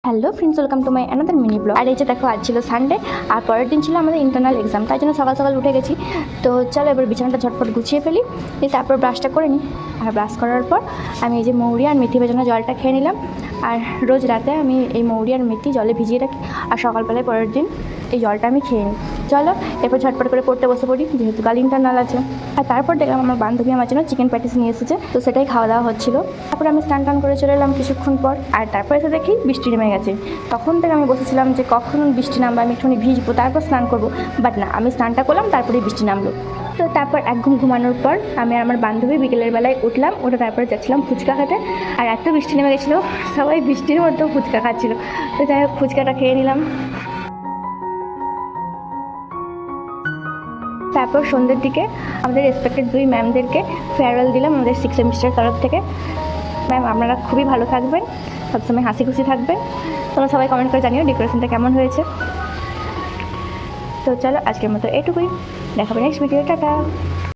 Hello friends, welcome to my another mini blog. আর এই যে দেখো, আজ ছিল সানডে আর পরের দিন ছিল আমাদের ইন্টারনাল এক্সাম, তাই জন্য সকাল সকাল উঠে গেছি। তো চলো এবার বিছানাটা ঝটপট গুছিয়ে ফেলি, তারপর ব্রাশটা করে নিই। আর ব্রাশ করার পর আমি এই যে মৌরি আর মেথি ভেজানো জলটা খেয়ে নিলাম। আর রোজ রাতে আমি এই মৌরি আর মেথি জলে ভিজিয়ে রাখি, আর সকালবেলায় পরের দিন এই জলটা আমি খেয়ে নিই। চলো এরপর ঝটপট করে পড়তে বসে পড়ি, যেহেতু কাল ইন্টারনাল আছে। আর তারপর দেখলাম আমার বান্ধবী আমার জন্য চিকেন প্যাটিস নিয়ে এসেছে, তো সেটাই খাওয়া দাওয়া হচ্ছিলো। তারপর আমি স্নান টান করে চলে এলাম কিছুক্ষণ পর। আর তারপর এসে দেখি বৃষ্টি নেমে গেছে। তখন থেকে আমি বসেছিলাম যে কখন বৃষ্টি নামবে, আমি একটুখানি ভিজবো তারপর স্নান করবো, বাট না, আমি স্নানটা করলাম তারপরেই বৃষ্টি নামলো। তো তারপর এক ঘুম ঘুমানোর পর আমি আর আমার বান্ধবী বিকেলের বেলায় উঠলাম, ওটা তারপরে যাচ্ছিলাম ফুচকা খেতে। আর এত বৃষ্টি নেমে গেছিলো, সবাই বৃষ্টির মধ্যেও ফুচকা খাচ্ছিলো। তো যাই হোক, ফুচকাটা খেয়ে নিলাম। তারপর সন্ধ্যের দিকে আমাদের রেসপেক্টেড দুই ম্যামদেরকে ফেয়ারওয়েল দিলাম আমাদের 6th সেমিস্টার তরফ থেকে। ম্যাম, আপনারা খুবই ভালো থাকবেন, সবসময় হাসি খুশি থাকবেন। তোমরা সবাই কমেন্ট করে জানিও ডেকোরেশনটা কেমন হয়েছে। তো চলো আজকের মতো এটুকুই, দেখাবে নেক্সট ভিডিও, টাটা।